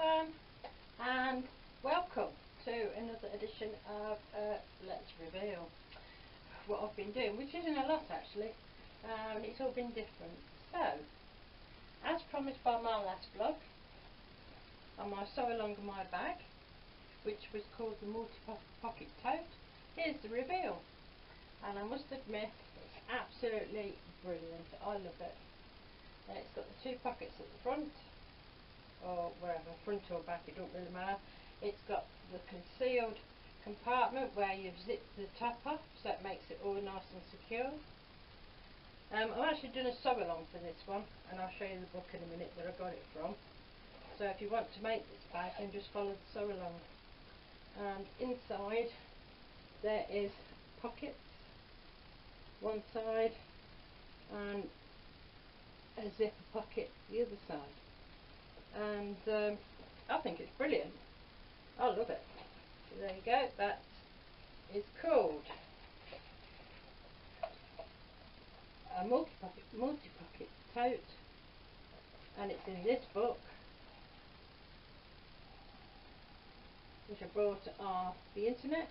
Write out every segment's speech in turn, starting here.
everyone, and welcome to another edition of Let's Reveal what I've been doing, which isn't a lot actually. It's all been different. So, as promised by my last vlog, on my sew along in my bag, which was called the Multi Pocket Tote, here's the reveal. And I must admit, it's absolutely brilliant. I love it. It's got the two pockets at the front, or wherever, front or back, it don't really matter. It's got the concealed compartment where you've zipped the top off, so it makes it all nice and secure. I've actually done a sew along for this one, and I'll show you the book in a minute that I got it from. So if you want to make this bag, then just follow the sew along. And inside there is pockets, one side, and a zipper pocket the other side. And I think it's brilliant. I love it. So there you go. That is called a multi pocket tote, and it's in this book, which I brought off the internet.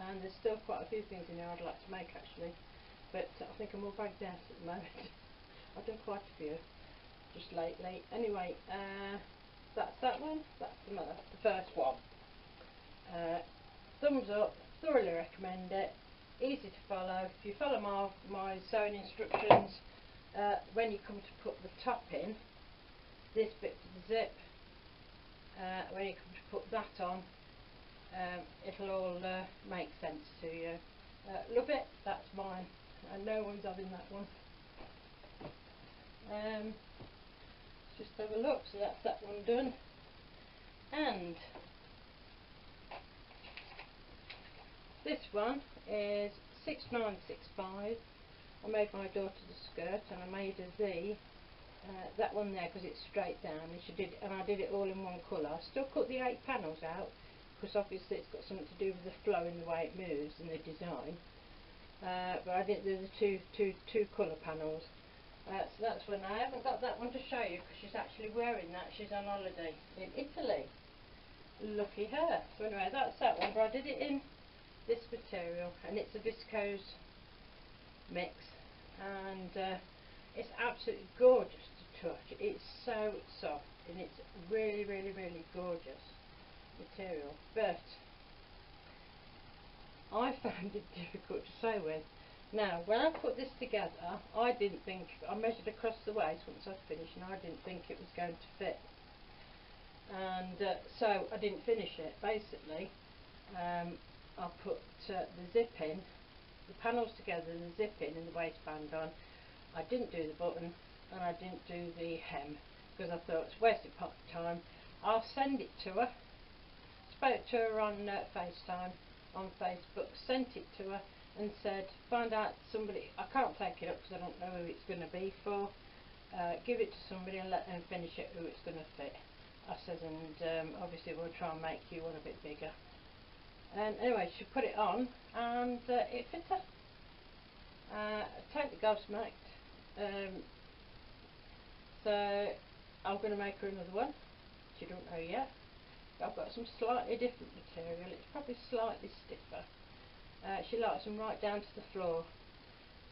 And there's still quite a few things in there I'd like to make actually, but I think I'm all bagged out at the moment. I've done quite a few just lately. Anyway, that's that one. That's the first one. Thumbs up. Thoroughly recommend it. Easy to follow. If you follow my sewing instructions, when you come to put the top in, this bit for the zip, when you come to put that on, it'll all make sense to you. Love it. That's mine, and no one's having that one. Just have a look. So that's that one done. And this one is 6965. I made my daughter the skirt, and I made her that one there because it's straight down, and I did it all in one colour. I still cut the 8 panels out because obviously it's got something to do with the flow and the way it moves and the design. But I didn't do the two colour panels. So that's one. I haven't got that one to show you because she's actually wearing that. She's on holiday in Italy. Lucky her. So anyway, that's that one. But I did it in this material, and it's a viscose mix, and it's absolutely gorgeous to touch. It's so soft, and it's really, really, really gorgeous material. But I found it difficult to sew with. Now, when I put this together, I didn't think, I measured across the waist once I finished, and I didn't think it was going to fit. And so I didn't finish it. Basically, I put the zip in, the panels together, the zip in and the waistband on. I didn't do the button, and I didn't do the hem, because I thought it's wasted time. I'll send it to her. Spoke to her on FaceTime, on Facebook, sent it to her, and said, find out somebody, I can't take it up because I don't know who it's going to be for, give it to somebody and let them finish it who it's going to fit. I said, and obviously we'll try and make you one a bit bigger. And anyway, she put it on, and it fit her. Totally gobsmacked. So I'm going to make her another one. She don't know yet. I've got some slightly different material. It's probably slightly stiffer. She likes them right down to the floor,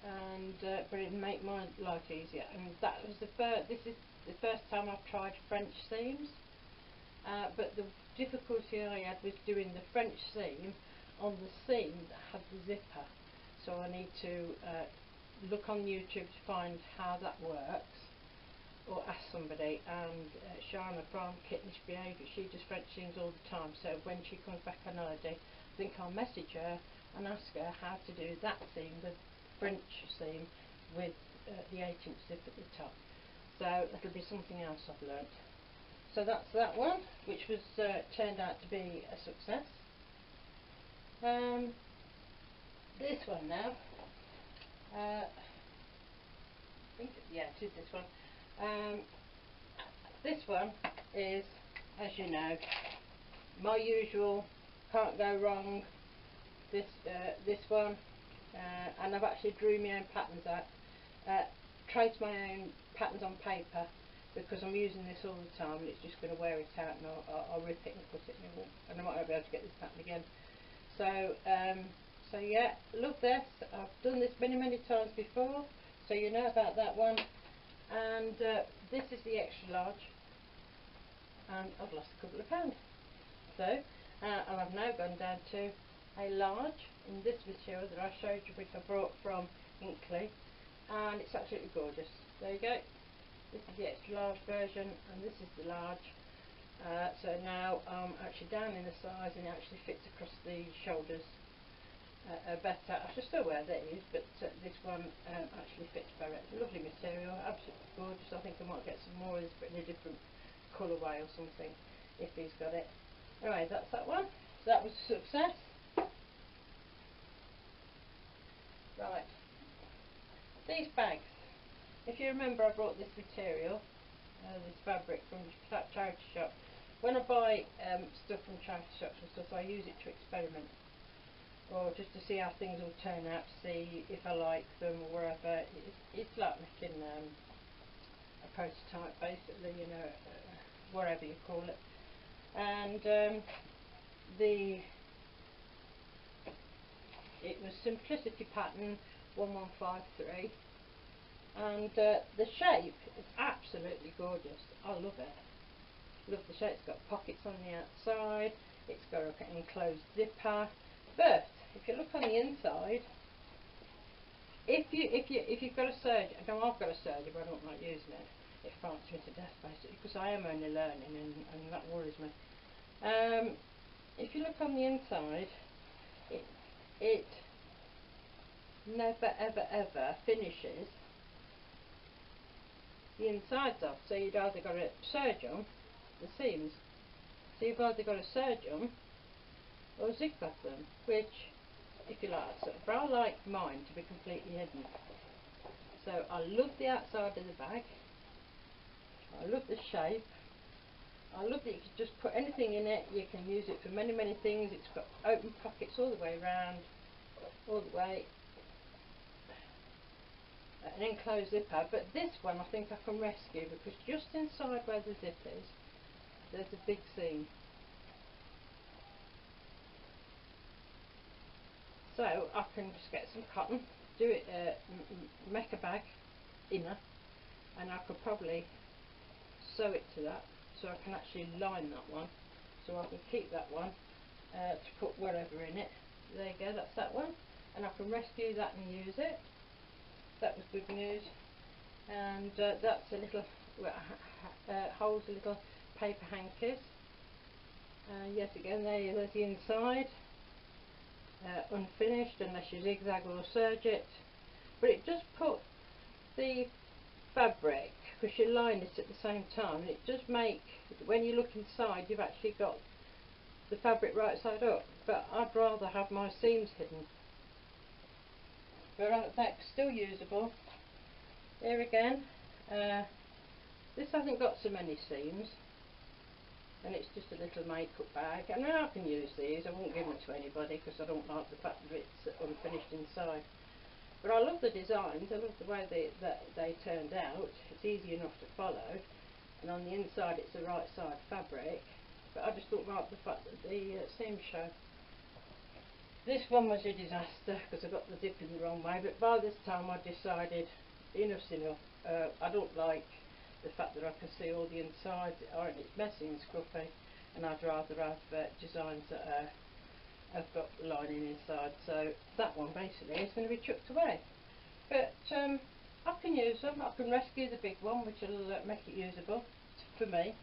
and but it'll make my life easier. And that was this is the first time I've tried French seams, but the difficulty I had was doing the French seam on the seam that had the zipper. So I need to look on YouTube to find how that works, or ask somebody. And Shana from Kittenish Behaviour, she does French seams all the time, so when she comes back on holiday, I think I'll message her and ask her how to do that seam, the French seam, with the 8-inch zip at the top. So that'll be something else I've learnt. So that's that one, which was turned out to be a success. This one now, I think, yeah, it is this one. This one is, as you know, my usual, can't go wrong. This one, and I've actually drew my own patterns out, traced my own patterns on paper, because I'm using this all the time and it's just going to wear it out, and I'll rip it and cut it new, and I might not be able to get this pattern again. So so yeah, love this. I've done this many times before, so you know about that one. And this is the extra large, and I've lost a couple of pounds. So and I've now gone down to a large in this material that I showed you, which I brought from Inkly, and it's absolutely gorgeous. There you go. This is the extra large version, and this is the large. So now I'm actually down in the size, and it actually fits across the shoulders better. I should still wear these, but this one actually fits better. Lovely material, absolutely gorgeous. I think I might get some more of this, but in a different colourway or something, if he's got it. Anyway, that's that one. So that was a success. Right, these bags. If you remember, I brought this material, this fabric from charity shop. When I buy stuff from charity shops and stuff, I use it to experiment, or just to see how things will turn out, to see if I like them or wherever. It's like making a prototype, basically, you know, whatever you call it. And it was Simplicity Pattern 1153. And the shape is absolutely gorgeous. I love it. Love the shape. It's got pockets on the outside. It's got an enclosed zipper. But if you look on the inside, if you've got a serger, now I've got a serger, but I don't like using it. It frightens me to death, basically, because I am only learning, and that worries me. If you look on the inside, it never ever finishes the insides off, so you'd either got to serge them, the seams, so you've either got to serge them or zigzag them, which, if you like, but I like mine to be completely hidden. So I love the outside of the bag, I love the shape, I love that you can just put anything in it. You can use it for many things. It's got open pockets all the way around, all the way, an enclosed zipper. But this one I think I can rescue, because just inside where the zip is, there's a big seam. So I can just get some cotton, do it, make a bag inner, and I could probably sew it to that, so I can actually line that one, so I can keep that one to put whatever in it. There you go, that's that one, and I can rescue that and use it. That was good news. And that's a little holds a little paper hankies. Yet again, there's the inside, unfinished unless you zigzag or serge it, but it does put the fabric, because you line it at the same time, and it does make, when you look inside, you've actually got the fabric right side up. But I'd rather have my seams hidden. But that's still usable. Here again, this hasn't got so many seams, and it's just a little makeup bag. I mean, I can use these. I won't give them to anybody because I don't like the fact that it's unfinished inside. But I love the designs. I love the way they turned out. It's easy enough to follow, and on the inside it's the right side fabric. But I just don't like the fact that the seams show. This one was a disaster because I got the dip in the wrong way. But by this time I decided enough's enough. I don't like the fact that I can see all the insides, it's messy and scruffy, and I'd rather have designs that have got lining inside. So that one basically is going to be chucked away. But I can use them. I can rescue the big one, which will make it usable for me.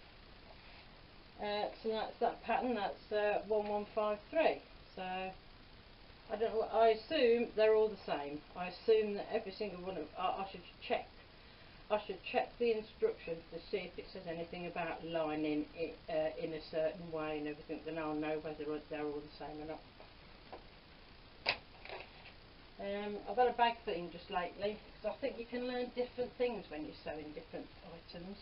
So that's that pattern. That's 1153. So I don't know. I assume they're all the same. I assume that every single one of I should check. I should check the instructions to see if it says anything about lining it in a certain way and everything. Then I'll know whether they're all the same or not. I've had a bag thing just lately, because I think you can learn different things when you're sewing different items.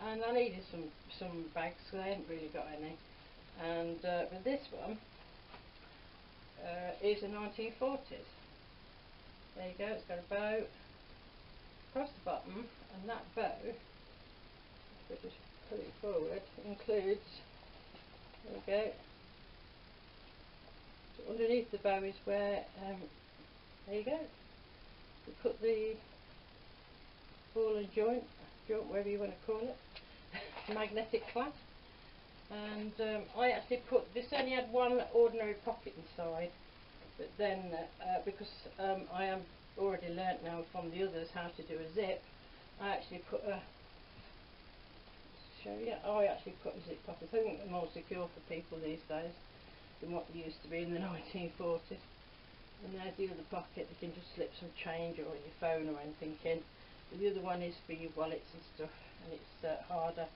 And I needed some bags, because I hadn't really got any. And but this one is a 1940s. There you go. It's got a bow across the bottom, and that bow if I just pull it forward, includes, there we go, so underneath the bow is where, there you go, you put the ball and joint, whatever you want to call it, magnetic clasp. And I actually put, this only had one ordinary pocket inside, but then because I am already learnt now from the others how to do a zip, I actually put a, show you, I actually put a zip pocket. I think they're more secure for people these days than what they used to be in the 1940s. And there's the other pocket, you can just slip some change or your phone or anything in. But the other one is for your wallets and stuff, and it's harder.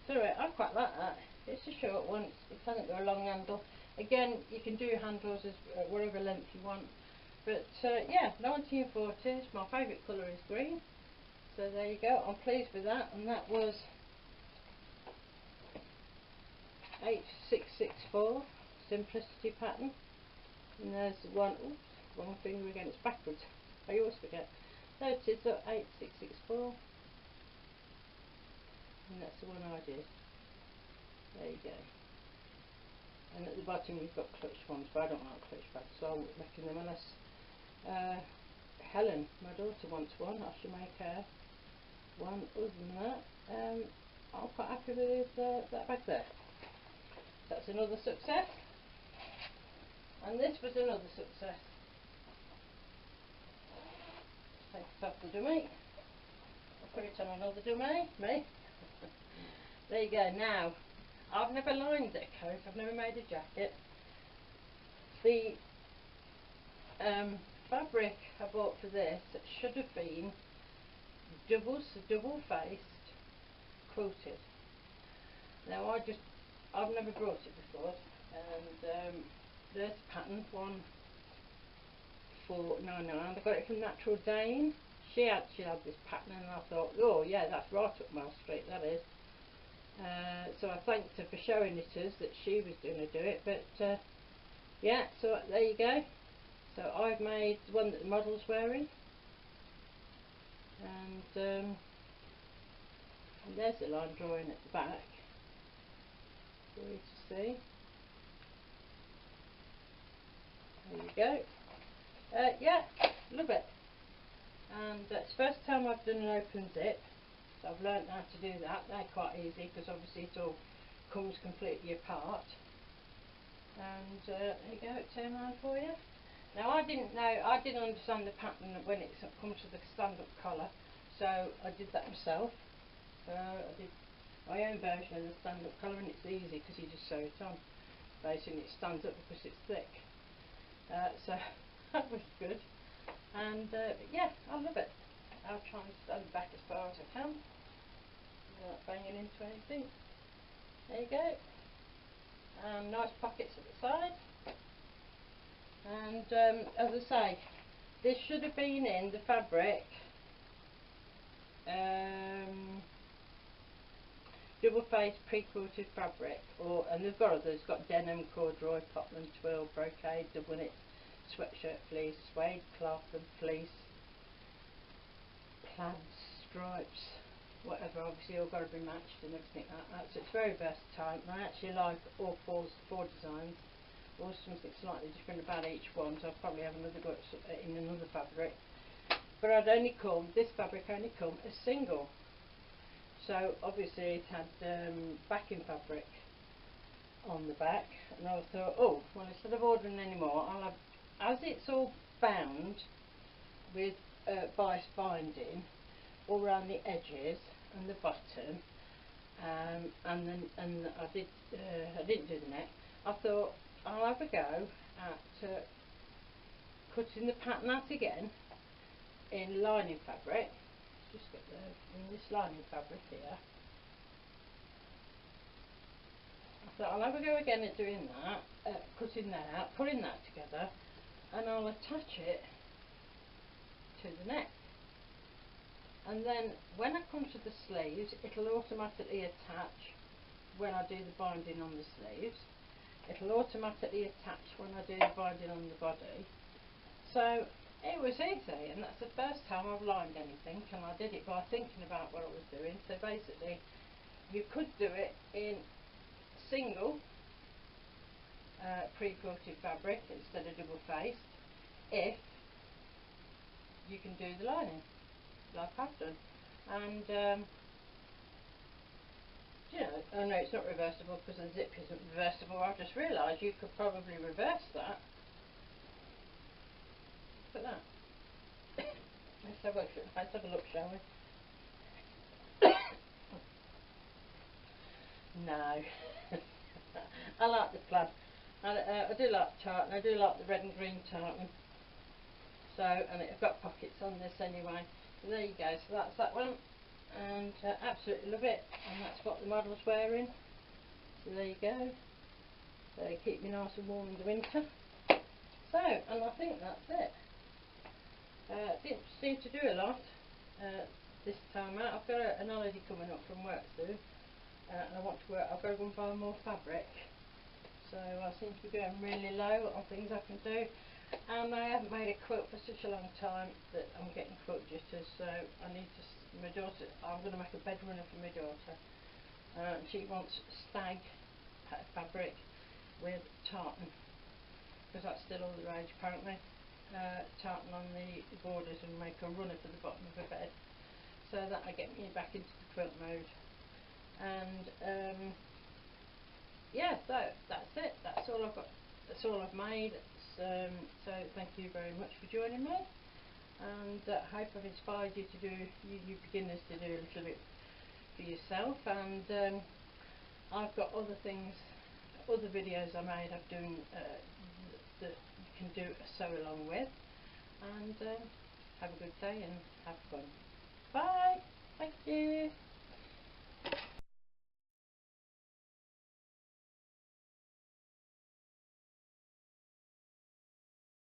So anyway, I quite like that. It's a short one, it hasn't got a long handle. Again, you can do handles as whatever length you want. But yeah, 1940s, my favourite colour is green. So there you go, I'm pleased with that. And that was H664, Simplicity pattern. And there's one, oops, wrong finger again, it's backwards. I always forget. There it is, 8664. And that's the one I did. There you go. And at the bottom you've got clutch ones, but I don't like clutch bags, so I won't be making them unless Helen, my daughter, wants one. I should make her one. Other than that, I'm quite happy with that bag there. That's another success. And this was another success. Take it off the dummy. I'll put it on another dummy. Me. There you go. Now, I've never lined a coat, I've never made a jacket. The fabric I bought for this should have been double faced quilted. Now I've never brought it before, and there's a pattern, 1499. I got it from Natural Dane. She actually had this pattern, and I thought, oh yeah, that's right up my street, that is. So I thanked her for showing it us that she was going to do it, but yeah, so there you go. So I've made the one that the model's wearing, and there's the line drawing at the back for you to see. There you go. Yeah, love it. And it's the first time I've done an open zip. So I've learnt how to do that. They're quite easy because obviously it all comes completely apart. And there you go, it turned around for you. Now I didn't understand the pattern when it comes to the stand-up collar, so I did that myself. I did my own version of the stand-up collar, and it's easy because you just sew it on. Basically it stands up because it's thick. So that was good. And yeah, I love it. I'll try and stand back as far as I can without banging into anything. There you go. And nice pockets at the side. And as I say, this should have been in the fabric double faced pre-quilted fabric, and they've got others. Got denim, corduroy, poplin, twill, brocade, double knit, sweatshirt fleece, suede cloth and fleece, plaids, stripes, whatever. Obviously all got to be matched and everything like that. So it's very versatile, and I actually like all four designs. Or something slightly different about each one, so I'll probably have another go in another fabric. But this fabric only come as single. So obviously it had backing fabric on the back, and I thought, oh, well, instead of ordering any more, I'll have, as it's all bound with bias binding all around the edges and the bottom, and I didn't do the neck. I thought I'll have a go at cutting the pattern out again in lining fabric. Just get in this lining fabric here. I thought I'll have a go again at doing that, cutting that out, putting that together, and I'll attach it to the neck. And then when I come to the sleeves, it'll automatically attach when I do the binding on the sleeves. It'll automatically attach when I do the binding on the body. So it was easy, and that's the first time I've lined anything, and I did it by thinking about what I was doing. So basically you could do it in single pre-quilted fabric instead of double faced, if you can do the lining like I've done. And you know, I know it's not reversible because the zip isn't reversible. I've just realised you could probably reverse that. Look at that. Let's have a look, shall we? No. I like the plaid. I do like the tartan. I do like the red and green tartan. So, and it's got pockets on this anyway. So there you go. So that's that one. And absolutely love it. And that's what the model's wearing. So there you go. So keep me nice and warm in the winter. So, and I think that's it. Didn't seem to do a lot this time out. I've got an holiday coming up from work soon, and I want to work. I've got to go and buy more fabric. So I seem to be going really low on things I can do, and I haven't made a quilt for such a long time that I'm getting quilt jitters. So I need to. My daughter. I'm going to make a bed runner for my daughter. She wants stag fabric with tartan, because that's still all the rage apparently. Tartan on the borders and make a runner for the bottom of the bed, so that I get me back into the quilt mode. And yeah, so that's it. That's all I've got. That's all I've made. So thank you very much for joining me, and I hope I've inspired you to do, you beginners, to do a little bit for yourself. And I've got other things, other videos I made of doing that you can do a sew along with. And have a good day and have fun. Bye. Thank you.